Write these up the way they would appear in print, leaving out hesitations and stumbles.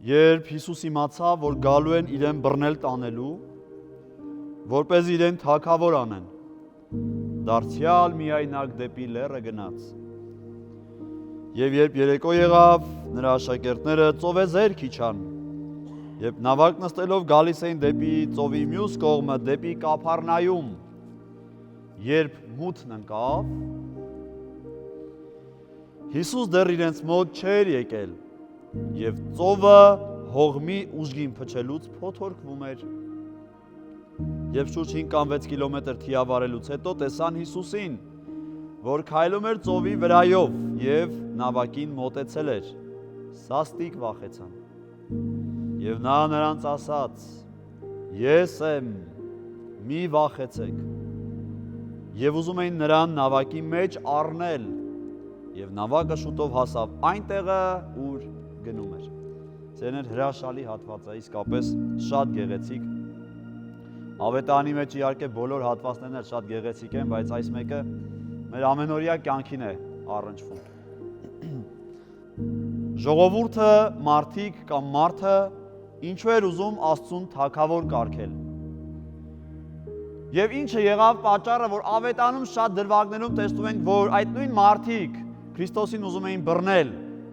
Երբ Հիսուս իմացավ, որ գալու են իրեն բռնել տանելու, որպես իրեն թագավոր անեն, դարձյալ միայնակ դեպի լեռը գնաց։ Եվ երբ երեկո եղավ, նրա աշակերտները ծովեզերք իջան, երբ նավակ նստելով գալիս էին դեպի ծովի մյուս կողմը, դեպի Կափառնայում, երբ մութն ընկավ, Հիսուս դեռ իրենց մոտ չէր եկել, և ծովը հողմի ուժգին փչելուց փոթորկվում էր։ Եվ շուրջ 5 կամ 6 կիլոմետր թիավարելուց հետո տեսան Հիսուսին, որ քայլում էր ծովի վրայով և նավակին մոտեցել էր, սաստիկ վախեցան։ Եվ նա նրանց ասաց. «Ես եմ, մի վախեցեք»։ Եվ ուզում էին նրան նավակի մեջ առնել, և նավակը շուտով հասավ այն տեղը, ուր գնում էր։ Ձերներ հրաշալի հատված է, իսկապես շատ գեղեցիկ։ Ավետարանի մեջ իհարկե բոլոր հատվածներն էլ շատ գեղեցիկ են, բայց այս մեկը մեր ամենօրյա կյանքին է առնչվում։ Ժողովուրդը, մարդիկ կամ մարդը ինչու էր ուզում Աստծուն թագավոր կարգել։ Եվ ինչը եղավ պատճառը, որ ավետարանում շատ դրվագներում տեսնում ենք, որ այդ նույն մարդիկ Քրիստոսին ուզում էին բռնել,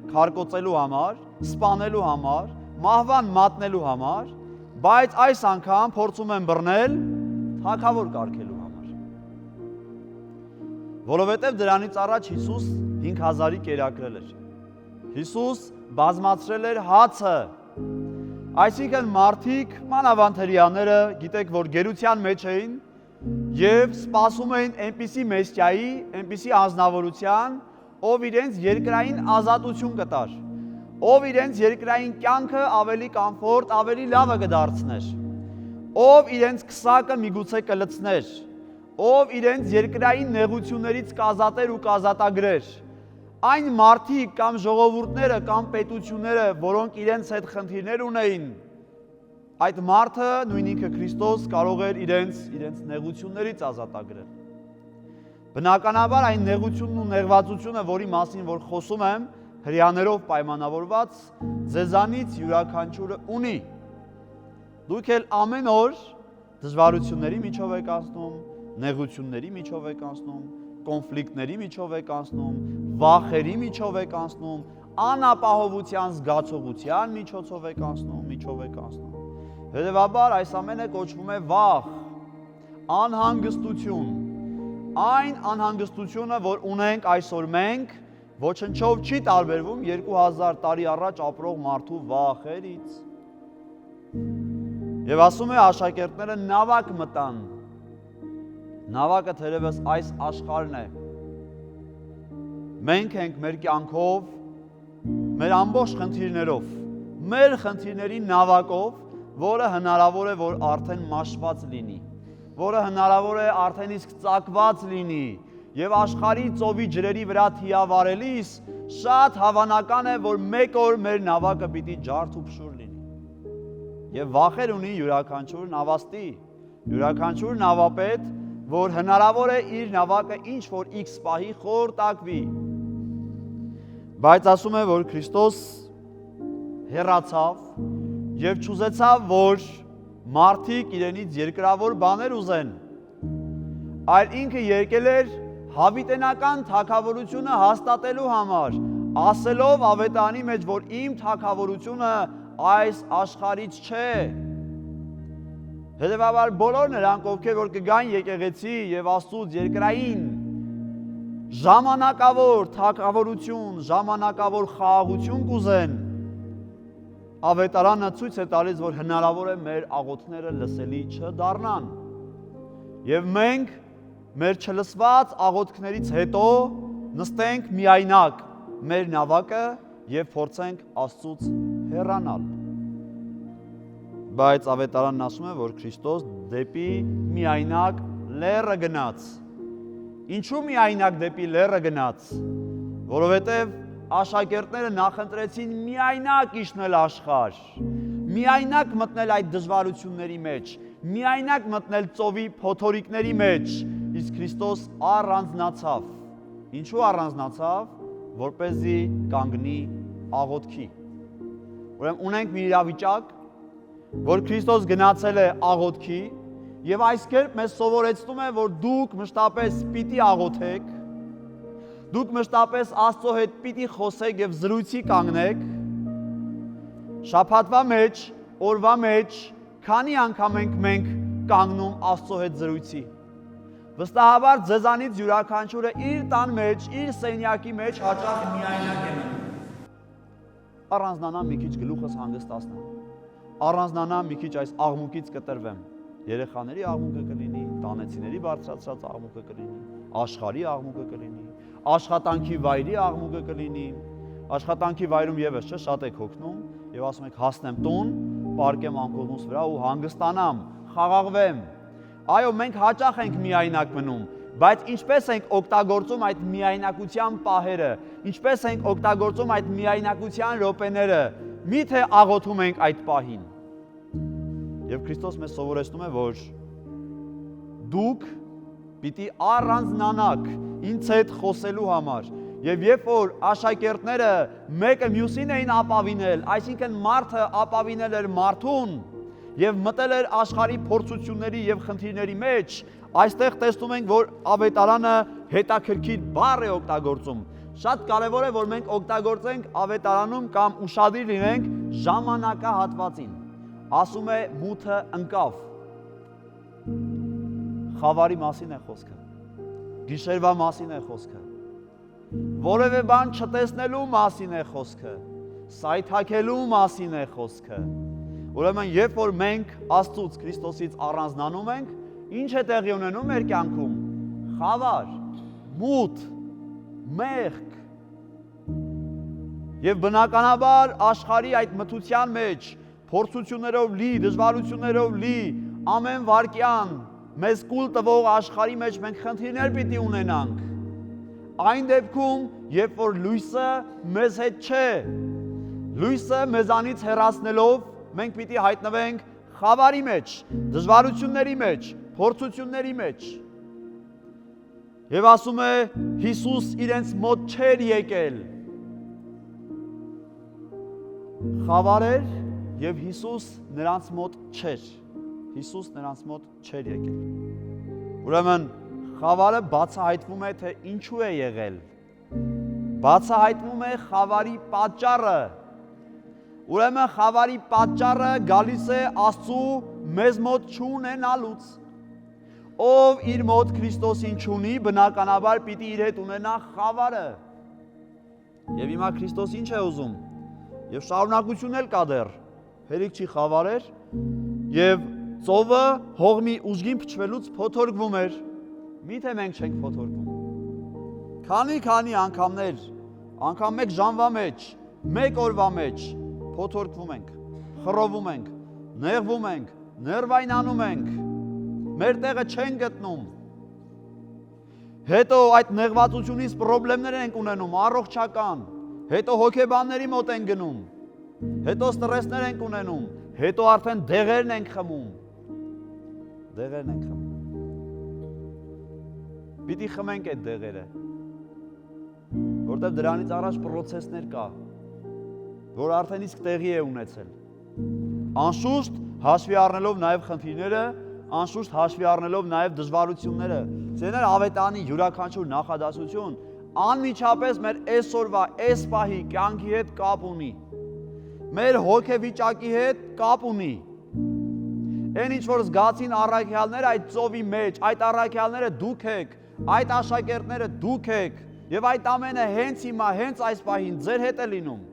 քարկոծելու համար, սպանելու համար, մահվան մատնելու համար, բայց այս անգամ փորձում են բռնել թագավոր կարգելու համար։ Որովհետև դրանից առաջ Հիսուս 5000-ի կերակրել էր։ Հիսուս բազմացրել էր հացը։ Այսինքն մարդիկ, մանավանդ հրեաները, գիտեք, որ գերության մեջ էին և սպասում էին այնպիսի մեսիայի, այնպիսի անձնավորության, ով իրենց երկրային ազատություն կտար, ով իրենց երկրային կյանքը ավելի կամֆորտ, ավելի լավը կդարձներ, ով իրենց քսակը միգուցե կլցներ, ով իրենց երկրային նեղություններից կազատեր ու կազատագրեր։ Այն մարդիկ կամ ժողովուրդները կամ պետությունները, որոնք իրենց հետ խնդիրներ ունեին, այդ մարդը, նույն ինքը Քրիստոս, կարող էր իրենց նեղություններից ազատագրել։ Բնականաբար այն նեղությունն ու նեղվածությունը, որի մասին որ խոսում եմ, հրեաներով պայմանավորված, ձեզանից յուրաքանչյուրը ունի։ Դուք էլ ամեն օր դժվարությունների միջով եք անցնում, նեղությունների միջով եք անցնում, կոնֆլիկտների միջով եք անցնում, վախերի միջով եք անցնում, անապահովության զգացողության միջոցով եք անցնում։ Հետևաբար այս ամենը կոչվում է վախ, անհանգստություն։ Այն անհանգստությունը, որ ունենք այսօր մենք, ոչնչով չի տարբերվում 2000 տարի առաջ ապրող մարդու վախերից։ Եվ ասում է աշակերտները նավակ մտան։ Նավակը թերևս այս աշխարհն է։ Մենք ենք մեր կյանքով, մեր ամբողջ խնդիրներով, մեր խնդիրների նավակով, որը հնարավոր է, որ արդեն մաշված լինի, որը հնարավոր է արդեն իսկ ծակված լինի, և աշխարհի ծովի ջրերի վրա թիավարելիս շատ հավանական է, որ մեկ օր մեր նավակը պիտի ջարդ ու փշուր լինի։ Եվ վախեր ունի յուրաքանչյուր նավաստի, յուրաքանչյուր նավապետ, որ հնարավոր է իր նավակը ինչ-որ X պահի խորտակվի։ Բայց ասում է, որ Քրիստոս հեռացավ և չուզեցավ, որ մարդիկ իրենից երկրավոր բաներ ուզեն, այլ ինքը եկել էր հավիտենական թագավորությունը հաստատելու համար, ասելով ավետարանի մեջ, որ իմ թագավորությունը այս աշխարհից չէ։ Հետևաբար բոլոր նրանք, ովքեր որ կգան եկեղեցի և Աստծուց երկրային ժամանակավոր թագավորություն, ժամանակավոր խաղաղություն կուզեն, ավետարանը ցույց է տալիս, որ հնարավոր է մեր աղոթները լսելի չդառնան։ Եվ մենք մեր չլսված աղոթքներից հետո նստենք միայնակ մեր նավակը և փորձենք Աստծուց հեռանալ։ Բայց ավետարանն ասում է, որ Քրիստոս դեպի միայնակ լեռը գնաց։ Ինչու միայնակ դեպի լեռը գնաց։ Որովհետև աշակերտները նախընտրեցին միայնակ իջնել աշխարհ, միայնակ մտնել այդ դժվարությունների մեջ, միայնակ մտնել ծովի փոթորիկների մեջ, իսկ Քրիստոս առանձնացավ։ Ինչու առանձնացավ, որպեսզի կանգնի աղոթքի։ Ուրեմն ունենք մի իրավիճակ, որ Քրիստոս գնացել է աղոթքի եւ այս կերպ մեզ սովորեցնում է, որ դուք մշտապես պիտի աղոթեք, դուք մշտապես Աստծո հետ պիտի խոսեք եւ զրույցի կանգնեք։ Շաբաթվա մեջ, օրվա մեջ, քանի անգամ ենք մենք կանգնում Աստծո հետ զրույցի։ Վստահաբար ձեզանից յուրաքանչյուրը իր տան մեջ, իր սենյակի մեջ հաճախ միայնակ է մնում։ Առանձնանամ մի քիչ գլուխս հանգստացնեմ։ Առանձնանամ մի քիչ այս աղմուկից կտրվեմ։ Երեխաների աղմուկը կլինի, տանեցիների բարձրացած աղմուկը կլինի, աշխարհի աղմուկը կլինի, աշխատանքի վայրի աղմուկը կլինի։ Աշխատանքի վայրում եւս չէ, շատ եք հոգնում եւ ասում եք հասնեմ տուն, պարկեմ անկողնուս վրա ու հանգստանամ, խաղաղվեմ։ Այո, մենք հաճախ ենք միայնակ մնում, բայց ինչպես ենք օգտագործում այդ միայնակության պահերը, ինչպես ենք օգտագործում այդ միայնակության րոպեները, միթե աղոթում ենք այդ պահին։ Եվ Քրիստոս մեզ սովորեցնում է, որ դուք պիտի առանձնանաք ինձ հետ խոսելու համար։ Եվ երբ որ աշակերտները մեկը մյուսին էին ապավինել, այսինքն մարդը ապավինել էր մարդուն եւ մտել էր աշխարհի փորձությունների եւ խնդիրների մեջ, այստեղ տեսնում ենք, որ ավետարանը հետաքրքիր բառ է օգտագործում։ Շատ կարևոր է, որ մենք օգտագործենք ավետարանում կամ ուշադիր լինենք ժամանակահատվածին։ Ասում է մութը ընկավ։ Խավարի մասին է խոսքը։ Գիշերվա մասին է խոսքը։ Որևէ բան չտեսնելու մասին է խոսքը։ Սայթաքելու մասին է խոսքը։ Ուրեմն, երբ որ մենք Աստծուց Քրիստոսից առանձնանում ենք, ինչ է տեղի ունենում մեր կյանքում։ Խավար, մութ, մեղք։ Եվ բնականաբար աշխարհի այդ մթության մեջ, փորձություններով լի, դժվարություններով լի, ամեն վարքյան մեզ կուլ տվող աշխարհի մեջ մենք խնդիրներ պիտի ունենանք։ Այն դեպքում, երբ որ լույսը մեզ հետ չէ, լույսը մեզանից հեռացնելով, մենք պիտի հայտնվենք խավարի մեջ, դժվարությունների մեջ, փորձությունների մեջ։ Եվ ասում է, Հիսուս իրենց մոտ չէր եկել։ Խավար էր եւ Հիսուս նրանց մոտ չէր։ Հիսուս նրանց մոտ չէր եկել։ Ուրեմն խավարը բացահայտվում է, թե ինչու է եղել։ Բացահայտվում է խավարի պատճառը։ Ուրեմն խավարի պատճառը գալիս է Աստծու մեզ մոտ չունենալուց։ Ով իր մոտ Քրիստոսին չունի, բնականաբար պիտի իր հետ ունենա խավարը։ Եվ հիմա Քրիստոս ինչ է ուզում։ Եվ շարունակություն էլ կա դեռ։ Հերիք չի խավարեր եւ ծովը հողմի ուժգին փչվելուց փոթորկվում էր։ Միթե մենք չենք փոթորկվում։ Քանի անգամներ, անգամ մեկ ժամվա մեջ, մեկ օրվա մեջ փոթորկվում ենք, խռովում ենք, նեղվում ենք, ներվայնանում ենք, մեր տեղը չենք գտնում։ Հետո այդ նեղվածությունից պրոբլեմներ ենք ունենում, առողջական, հետո հոգեբանների մոտ ենք գնում, հետո ստրեսներ ենք ունենում, հետո արդեն դեղերն ենք խմում։ Դեղերն ենք խմում։ Պիտի խմենք այդ դեղերը, որտեղ դրանից առաջ պրոցեսներ կա, որ արդեն իսկ տեղի է ունեցել։ Անշուշտ հաշվի առնելով նաև խնդիրները, անշուշտ հաշվի առնելով նաև դժվարությունները, ծեներ ավետանի յուրաքանչյուր նախադասություն անմիջապես մեր այսօրվա այս պահի կյանքի հետ կապ ունի, մեր հոգեվիճակի հետ կապ ունի։ Այն ինչ որ զգացին առաքյալները այդ ծովի մեջ, այդ առաքյալները դուք եք, այդ աշակերտները դուք եք, եւ այդ ամենը հենց հիմա, հենց այս պահին ձեր հետ է լինում։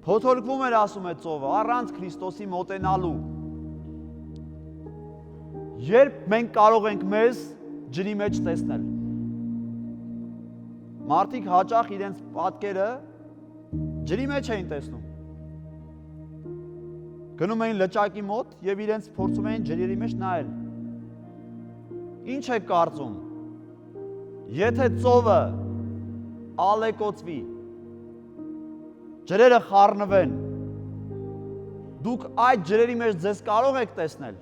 Փոթորկվում էր, ասում է ծովը, առանց Քրիստոսի մոտենալու։ Երբ մենք կարող ենք մեզ ջրի մեջ տեսնել։ Մարդիկ հաճախ իրենց պատկերը ջրի մեջ էին տեսնում։ Գնում էին լճակի մոտ եւ իրենց փորձում էին ջրերի մեջ նայել։ Ինչ է կարծում։ Եթե ծովը ալեկոծվի, ջրերը խառնվեն, դուք այդ ջրերի մեջ ձեզ կարող եք տեսնել։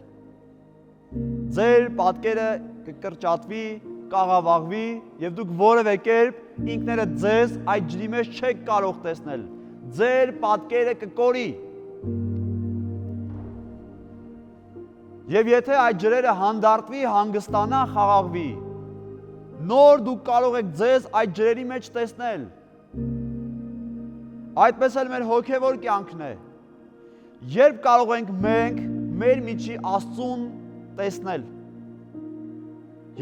Ձեր պատկերը կկրճատվի, կաղավաղվի եւ դուք որևէ կերպ ինքներդ ձեզ այդ ջրի մեջ չեք կարող տեսնել։ ձեր պատկերը կկորի։ Եվ եթե այդ ջրերը հանդարտվի, հանգստանա, խաղաղվի, նոր դուք կարող եք ձեզ այդ ջրերի մեջ տեսնել։ Այդպես էլ մեր հոգևոր կյանքն է։ Երբ կարող ենք մենք մեր միջի Աստծուն տեսնել։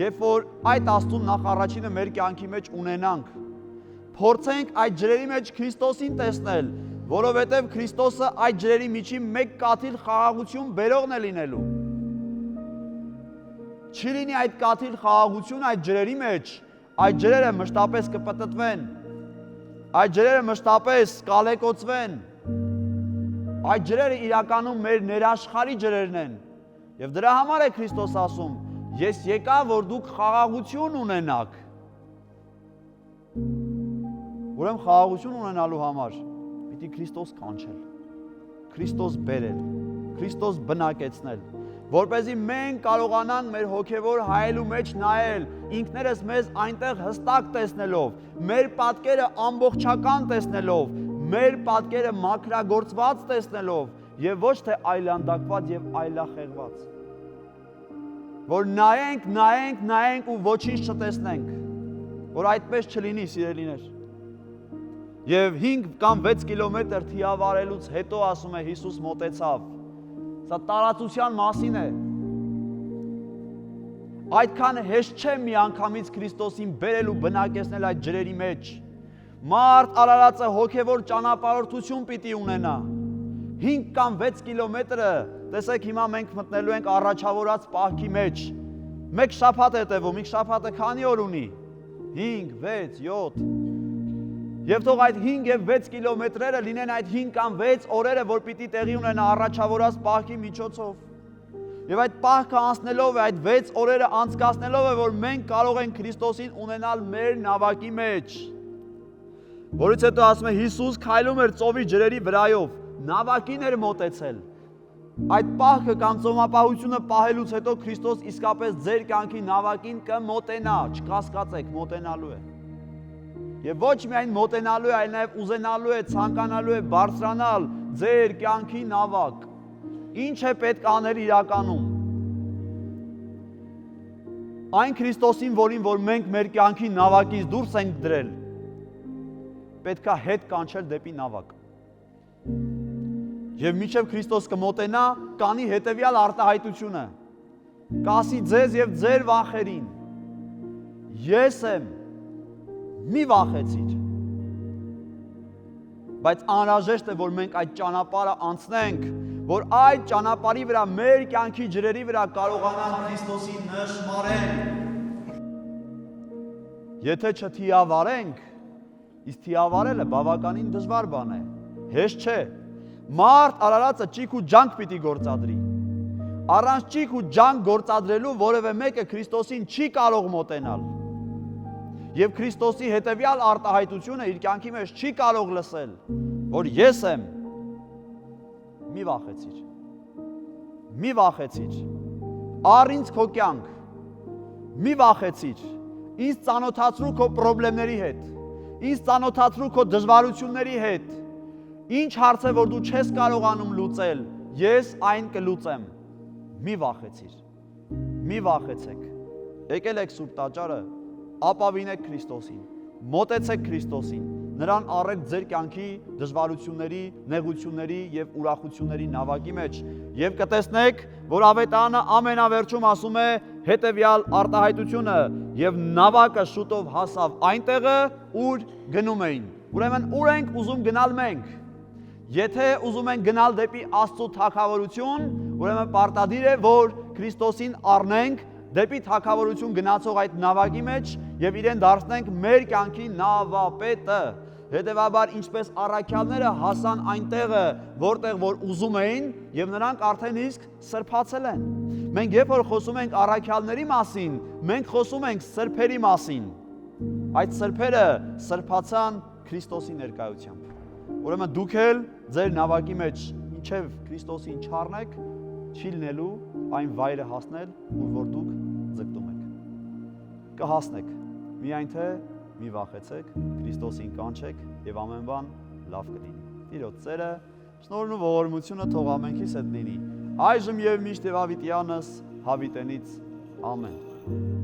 Երբ որ այդ Աստծուն նախ առաջինը մեր կյանքի մեջ ունենանք, փորձենք այդ ջրերի մեջ Քրիստոսին տեսնել, որովհետև Քրիստոսը այդ ջրերի միջի մեկ կաթիլ խաղաղություն բերողն է լինելու։ Չի լինի այդ կաթիլ խաղաղություն այդ ջրերի մեջ, այդ ջրերը մշտապես կպտտվեն, այդ ջրերը մշտապես կալեկոծվեն, այդ ջրերը իրականում մեր ներաշխարհի ջրերն են, և դրա համար է Քրիստոս ասում, ես եկա, որ դուք խաղաղություն ունենաք։ Ուրեմն խաղաղություն ունենալու համար պիտի Քրիստոս կանչել, Քրիստոս բերել, Քրիստոս բնակեցնել, որպեսզի մենք կարողանանք մեր հոգևոր հայելու մեջ նայել, ինքներս մեզ այնտեղ հստակ տեսնելով, մեր պատկերը ամբողջական տեսնելով, մեր պատկերը մաքրագործված տեսնելով և ոչ թե այլանդակված և այլախեղված, որ նայենք ու ոչինչ չտեսնենք, որ այդպես չլինի, սիրելիներ։ Եվ 5 կամ 6 կիլոմետր թիավարելուց հետո ասում է Հիսուս մոտեցավ, սա տարածության մասին է։ Այդքան հեշտ չէ միանգամից Քրիստոսին բերել ու բնակեցնել այդ ջրերի մեջ։ Մարդ արարածը հոգևոր ճանապարհորդություն պիտի ունենա։ 5 կամ 6 կիլոմետրը, տեսեք հիմա մենք մտնելու ենք առաջավորած պահքի մեջ։ Մեկ շաբաթ է տևում, ինք շաբաթը քանի օր ունի։ 5, 6, 7 Եվ թող այդ 5 և 6 կիլոմետրերը լինեն այդ 5 կամ 6 օրերը, որ պիտի տեղի ունենա առաջավորած պահքի միջոցով։ Եվ այդ պահքը անցնելով է, այդ 6 օրերը անցկացնելով է, որ մենք կարող ենք Քրիստոսին ունենալ մեր նավակի մեջ։ Որից հետո ասում է Հիսուս քայլում էր ծովի ջրերի վրայով, նավակին էր մոտեցել։ Այդ պահքը կամ ծոմապահությունը պահելուց հետո Քրիստոս իսկապես ձեր կյանքի նավակին կմոտենա, չկասկածեք, մոտենալու է։ Եվ ոչ միայն մոտենալու է, այլ նաև ուզենալու է, ցանկանալու է բարձրանալ ձեր կյանքի նավակ։ Ինչ է պետք անել իրականում։ Այն Քրիստոսին, որ մենք մեր կյանքի նավակից դուրս ենք դրել, պետք է հետ կանչել դեպի նավակ։ Եվ մինչև Քրիստոս կմոտենա, կանի հետևյալ արտահայտությունը։ Կասի ձեզ և ձեր վախերին. Ես եմ, մի վախեցիր։ Բայց անհրաժեշտ է, որ մենք այդ ճանապարհը անցնենք, որ այդ ճանապարհի վրա, մեր կյանքի ջրերի վրա կարողանանք Քրիստոսին նշմարել։ Եթե չթիավարենք, իսկ թիավարելը բավականին դժվար բան է, հեշտ չէ։ Մարդ արարածը ճիգ ու ջանք պիտի գործադրի։ Առանց ճիգ ու ջանք գործադրելու որևէ մեկը Քրիստոսին չի կարող մոտենալ։ Եվ Քրիստոսի հետևյալ արտահայտությունը իր կյանքի մեջ չի կարող լսել, որ ես եմ, մի վախեցիր, մի վախեցիր, առ ինձ քո կյանք, մի վախեցիր, ինձ ծանոթացրու քո պրոբլեմների հետ, ինձ ծանոթացրու քո դժվարությունների հետ, ինչ հարց է, որ դու չես կարողանում լուծել, ես այն կլուծեմ, մի վախեցիր, մի վախեցեք, եկել եք Սուրբ Տաճարը, ապավինեք Քրիստոսին, մոտեցեք Քրիստոսին, նրան առեք ձեր կյանքի դժվարությունների, նեղությունների և ուրախությունների նավակի մեջ և կտեսնեք, որ ավետարանը ամենավերջում ասում է հետևյալ արտահայտությունը և նավակը շուտով հասավ այնտեղը, ուր գնում էին։ Ուրեմն ուր ենք ուզում գնալ մենք։ Եթե ուզում ենք գնալ դեպի Աստծո թագավորություն, ուրեմն պարտադիր է, որ Քրիստոսին առնենք դեպի թագավորություն գնացող այդ նավակի մեջ և իրեն դարձնենք մեր կյանքի նավապետը։ Հետևաբար ինչպես առաքյալները հասան այնտեղը, որտեղ որ ուզում էին և նրանք արդեն իսկ սրբացել են։ Մենք երբ որ խոսում ենք առաքյալների մասին, մենք խոսում ենք սրբերի մասին։ Այդ սրբերը սրբացան Քրիստոսի ներկայությամբ։ Ուրեմն դուք էլ ձեր նավակի մեջ մինչև Քրիստոսին չառնեք, չի լինելու այն վայրը հասնել, որ դուք ձգտում եք։ Կհասնեք, միայն թե մի վախեցեք, Քրիստոսին կանչեք և ամեն բան լավ կլինի։ Տիրոջ ծերը, շնորհն ու ողորմությունը թող ամենքիս հետ լինի։ Այժմ եւ միշտ եւ հավիտյանս հավիտենից ամեն։